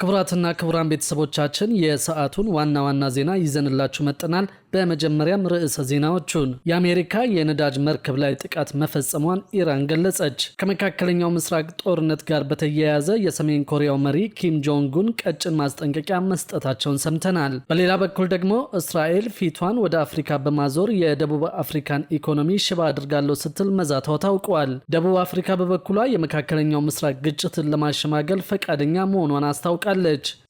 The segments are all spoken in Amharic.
ክቡራትና ክቡራን ቤተሰቦቻችን የሰዓቱን ዋና ዋና ዜና ይዘንላችሁ መጥተናል። በመጀመሪያም ርዕሰ ዜናዎቹን የአሜሪካ የነዳጅ መርከብ ላይ ጥቃት መፈጸሟን ኢራን ገለጸች። ከመካከለኛው ምስራቅ ጦርነት ጋር በተያያዘ የሰሜን ኮሪያው መሪ ኪም ጆንግ ኡን ቀጭን ማስጠንቀቂያ መስጠታቸውን ሰምተናል። በሌላ በኩል ደግሞ እስራኤል ፊቷን ወደ አፍሪካ በማዞር የደቡብ አፍሪካን ኢኮኖሚ ሽባ አድርጋለሁ ስትል መዛቷ ታውቋል። ደቡብ አፍሪካ በበኩሏ የመካከለኛው ምስራቅ ግጭትን ለማሸማገል ፈቃደኛ መሆኗን አስታውቃለች።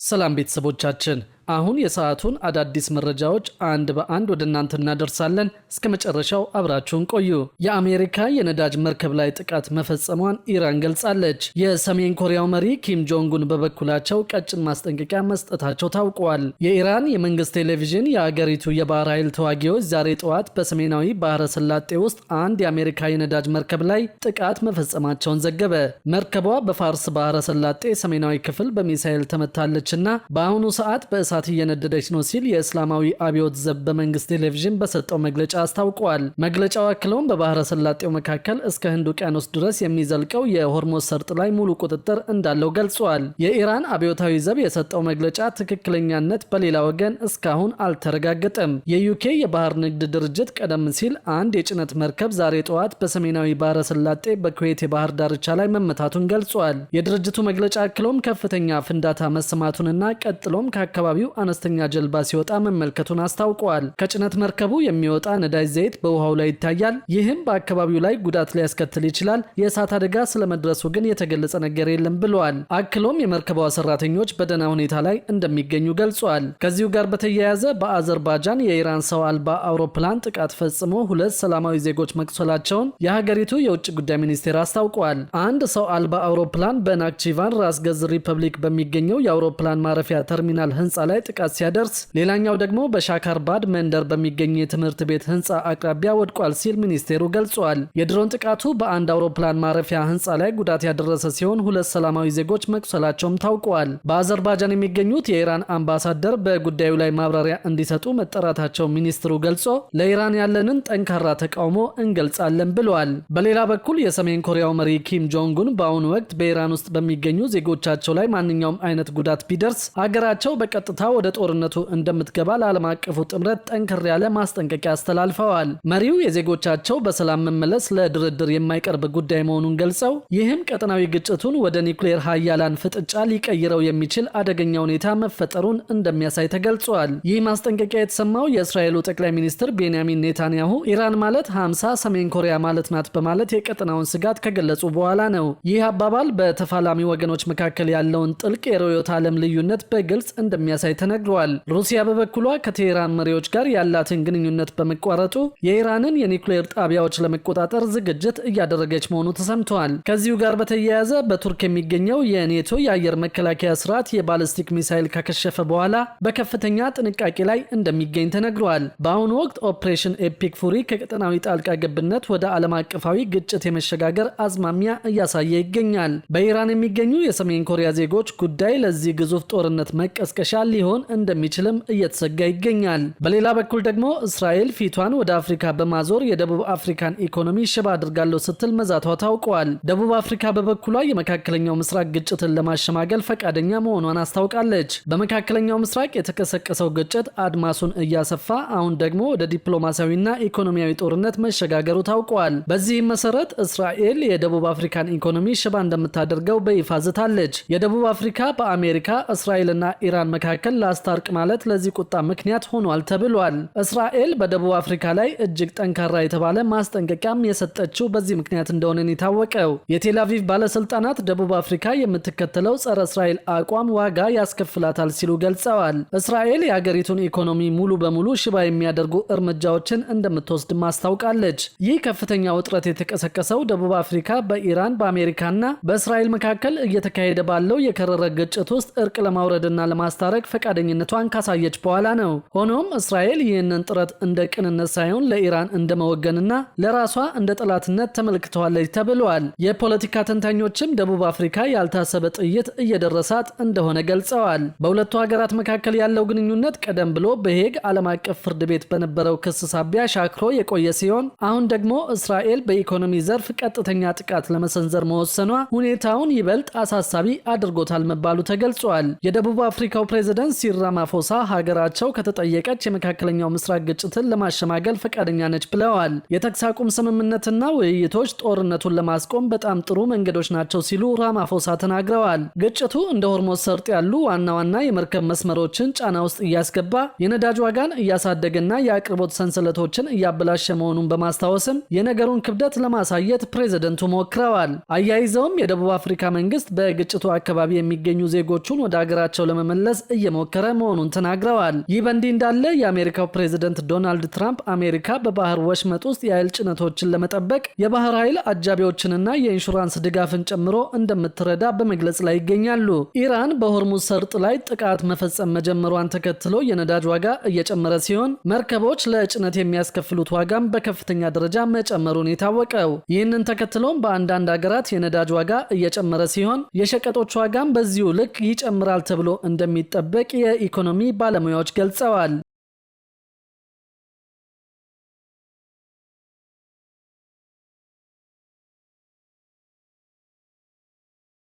ሰላም ቤተሰቦቻችን፣ አሁን የሰዓቱን አዳዲስ መረጃዎች አንድ በአንድ ወደ እናንተ እናደርሳለን። እስከ መጨረሻው አብራችሁን ቆዩ። የአሜሪካ የነዳጅ መርከብ ላይ ጥቃት መፈጸሟን ኢራን ገልጻለች። የሰሜን ኮሪያው መሪ ኪም ጆንግ ኡን በበኩላቸው ቀጭን ማስጠንቀቂያ መስጠታቸው ታውቋል። የኢራን የመንግስት ቴሌቪዥን የአገሪቱ የባህር ኃይል ተዋጊዎች ዛሬ ጠዋት በሰሜናዊ ባህረ ሰላጤ ውስጥ አንድ የአሜሪካ የነዳጅ መርከብ ላይ ጥቃት መፈጸማቸውን ዘገበ። መርከቧ በፋርስ ባህረ ሰላጤ ሰሜናዊ ክፍል በሚሳኤል ተመታለችና በአሁኑ ሰዓት በእሳት እየነደደች ነው ሲል የእስላማዊ አብዮት ዘብ በመንግስት ቴሌቪዥን በሰጠው መግለጫ አስታውቋል። መግለጫው አክለውም በባህረ ሰላጤው መካከል እስከ ህንድ ውቅያኖስ ድረስ የሚዘልቀው የሆርሙዝ ሰርጥ ላይ ሙሉ ቁጥጥር እንዳለው ገልጿል። የኢራን አብዮታዊ ዘብ የሰጠው መግለጫ ትክክለኛነት በሌላ ወገን እስካሁን አልተረጋገጠም። የዩኬ የባህር ንግድ ድርጅት ቀደም ሲል አንድ የጭነት መርከብ ዛሬ ጠዋት በሰሜናዊ ባህረ ሰላጤ በኩዌት የባህር ዳርቻ ላይ መመታቱን ገልጿል። የድርጅቱ መግለጫ አክለውም ከፍተኛ ፍንዳታ መሰማቱንና ቀጥሎም ከአካባቢው አነስተኛ ጀልባ ሲወጣ መመልከቱን አስታውቀዋል። ከጭነት መርከቡ የሚወጣ ነዳጅ ዘይት በውሃው ላይ ይታያል። ይህም በአካባቢው ላይ ጉዳት ሊያስከትል ይችላል። የእሳት አደጋ ስለመድረሱ ግን የተገለጸ ነገር የለም ብለዋል። አክሎም የመርከቧ ሰራተኞች በደህና ሁኔታ ላይ እንደሚገኙ ገልጿል። ከዚሁ ጋር በተያያዘ በአዘርባጃን የኢራን ሰው አልባ አውሮፕላን ጥቃት ፈጽሞ 2 ሰላማዊ ዜጎች መቁሰላቸውን የሀገሪቱ የውጭ ጉዳይ ሚኒስቴር አስታውቋል። አንድ ሰው አልባ አውሮፕላን በናክቺቫን ራስ ገዝ ሪፐብሊክ በሚገኘው የአውሮፕላን ማረፊያ ተርሚናል ህንፃ ላይ ጥቃት ሲያደርስ ሌላኛው ደግሞ በሻካርባድ መንደር በሚገኝ የትምህርት ቤት ህንፃ አቅራቢያ ወድቋል ሲል ሚኒስቴሩ ገልጿል። የድሮን ጥቃቱ በአንድ አውሮፕላን ማረፊያ ህንፃ ላይ ጉዳት ያደረሰ ሲሆን 2 ሰላማዊ ዜጎች መቁሰላቸውም ታውቋል። በአዘርባጃን የሚገኙት የኢራን አምባሳደር በጉዳዩ ላይ ማብራሪያ እንዲሰጡ መጠራታቸው ሚኒስትሩ ገልጾ ለኢራን ያለንን ጠንካራ ተቃውሞ እንገልጻለን ብለዋል። በሌላ በኩል የሰሜን ኮሪያው መሪ ኪም ጆንግ ኡን በአሁኑ ወቅት በኢራን ውስጥ በሚገኙ ዜጎቻቸው ላይ ማንኛውም አይነት ጉዳት ቢደርስ አገራቸው በቀጥታ ወደ ጦርነቱ እንደምትገባ ለዓለም አቀፉ ጥምረት ጠንከር ያለ ማስጠንቀቂያ አስተላልፈዋል። መሪው የዜጎቻቸው በሰላም መመለስ ለድርድር የማይቀርብ ጉዳይ መሆኑን ገልጸው ይህም ቀጠናዊ ግጭቱን ወደ ኒውክሌር ሀያላን ፍጥጫ ሊቀይረው የሚችል አደገኛ ሁኔታ መፈጠሩን እንደሚያሳይ ተገልጿል። ይህ ማስጠንቀቂያ የተሰማው የእስራኤሉ ጠቅላይ ሚኒስትር ቤንያሚን ኔታንያሁ ኢራን ማለት 50 ሰሜን ኮሪያ ማለት ናት በማለት የቀጠናውን ስጋት ከገለጹ በኋላ ነው። ይህ አባባል በተፋላሚ ወገኖች መካከል ያለውን ጥልቅ የርዕዮተ ዓለም ልዩነት በግልጽ እንደሚያሳይ ተነግሯል። ሩሲያ በበኩሏ ከቴህራን መሪዎች ጋር ያላትን ግንኙነት በመቋረጡ የኢራንን የኒውክሌር ጣቢያዎች ለመቆጣጠር ዝግጅት እያደረገች መሆኑ ተሰምቷል። ከዚሁ ጋር በተያያዘ በቱርክ የሚገኘው የኔቶ የአየር መከላከያ ስርዓት የባሊስቲክ ሚሳይል ካከሸፈ በኋላ በከፍተኛ ጥንቃቄ ላይ እንደሚገኝ ተነግሯል። በአሁኑ ወቅት ኦፕሬሽን ኤፒክ ፉሪ ከቀጠናዊ ጣልቃ ገብነት ወደ ዓለም አቀፋዊ ግጭት የመሸጋገር አዝማሚያ እያሳየ ይገኛል። በኢራን የሚገኙ የሰሜን ኮሪያ ዜጎች ጉዳይ ለዚህ ግዙፍ ጦርነት መቀስቀሻ ሊሆን እንደሚችልም እየተሰጋ ይገኛል። በሌላ በኩል ደግሞ እስራኤል ፊቷን ወደ አፍሪካ በማዞር የደቡብ አፍሪካን ኢኮኖሚ ሽባ አድርጋለሁ ስትል መዛቷ ታውቋል። ደቡብ አፍሪካ በበኩሏ የመካከለኛው ምስራቅ ግጭትን ለማሸማገል ፈቃደኛ መሆኗን አስታውቃለች። በመካከለኛው ምስራቅ የተቀሰቀሰው ግጭት አድማሱን እያሰፋ አሁን ደግሞ ወደ ዲፕሎማሲያዊና ኢኮኖሚያዊ ጦርነት መሸጋገሩ ታውቋል። በዚህም መሰረት እስራኤል የደቡብ አፍሪካን ኢኮኖሚ ሽባ እንደምታደርገው በይፋ ዝታለች። የደቡብ አፍሪካ በአሜሪካ እስራኤልና ኢራን መካከል ላስታርቅ ማለት ለዚህ ቁጣ ምክንያት ሆኗል ተብሏል። እስራኤል በደቡብ አፍሪካ ላይ እጅግ ጠንካራ የተባለ ማስጠንቀቂያም የሰጠችው በዚህ ምክንያት እንደሆነ የታወቀው የቴል አቪቭ ባለስልጣናት ደቡብ አፍሪካ የምትከተለው ጸረ እስራኤል አቋም ዋጋ ያስከፍላታል ሲሉ ገልጸዋል። እስራኤል የሀገሪቱን ኢኮኖሚ ሙሉ በሙሉ ሽባ የሚያደርጉ እርምጃዎችን እንደምትወስድ ማስታውቃለች። ይህ ከፍተኛ ውጥረት የተቀሰቀሰው ደቡብ አፍሪካ በኢራን በአሜሪካና በእስራኤል መካከል እየተካሄደ ባለው የከረረ ግጭት ውስጥ እርቅ ለማውረድና ለማስታረቅ ፈቃደኝነቷን ካሳየች በኋላ ነው። ሆኖም እስራኤል ይህንን ጥረት እንደ ቅንነት ሳይሆን ለኢራን እንደመወገንና ለራሷ እንደ ጠላትነት ተመልክተዋለች ተብሏል። የፖለቲካ ተንታኞችም ደቡብ አፍሪካ ያልታሰበ ጥይት እየደረሳት እንደሆነ ገልጸዋል። በሁለቱ ሀገራት መካከል ያለው ግንኙነት ቀደም ብሎ በሄግ ዓለም አቀፍ ፍርድ ቤት በነበረው ክስ ሳቢያ ሻክሮ የቆየ ሲሆን አሁን ደግሞ እስራኤል በኢኮኖሚ ዘርፍ ቀጥተኛ ጥቃት ለመሰንዘር መወሰኗ ሁኔታውን ይበልጥ አሳሳቢ አድርጎታል መባሉ ተገልጿል። የደቡብ አፍሪካው ፕሬዝዳንት ሲሪል ራማፎሳ ሀገራቸው ከተጠየቀች የመካከለኛው ምስራቅ ግጭትን ለማሸማገል ፈቃደኛ ነች ብለዋል። የተኩስ አቁም ስምምነትና ውይይቶች ጦርነቱን ለማስቆም በጣም ጥሩ መንገዶች ናቸው ሲሉ ራማፎሳ ተናግረዋል። ግጭቱ እንደ ሆርሙዝ ሰርጥ ያሉ ዋና ዋና የመርከብ መስመሮችን ጫና ውስጥ እያስገባ የነዳጅ ዋጋን እያሳደገና የአቅርቦት ሰንሰለቶችን እያበላሸ መሆኑን በማስታወስም የነገሩን ክብደት ለማሳየት ፕሬዝደንቱ ሞክረዋል። አያይዘውም የደቡብ አፍሪካ መንግስት በግጭቱ አካባቢ የሚገኙ ዜጎቹን ወደ ሀገራቸው ለመመለስ እየሞከረ መሆኑን ተናግረዋል። ይህ በእንዲህ እንዳለ የአሜሪካው ፕሬዝደንት ዶናልድ ትራምፕ አሜሪካ በባህር ወሽመጥ ውስጥ የኃይል ጭነቶችን ለመጠበቅ የባህር ኃይል አጃቢዎችንና የኢንሹራንስ ድጋፍን ጨምሮ እንደምትረዳ በመግለጽ ላይ ይገኛሉ። ኢራን በሆርሙዝ ሰርጥ ላይ ጥቃት መፈጸም መጀመሯን ተከትሎ የነዳጅ ዋጋ እየጨመረ ሲሆን መርከቦች ለጭነት የሚያስከፍሉት ዋጋም በከፍተኛ ደረጃ መጨመሩን የታወቀው። ይህንን ተከትሎም በአንዳንድ ሀገራት የነዳጅ ዋጋ እየጨመረ ሲሆን የሸቀጦች ዋጋም በዚሁ ልክ ይጨምራል ተብሎ እንደሚጠበቅ የኢኮኖሚ ባለሙያዎች ገልጸዋል።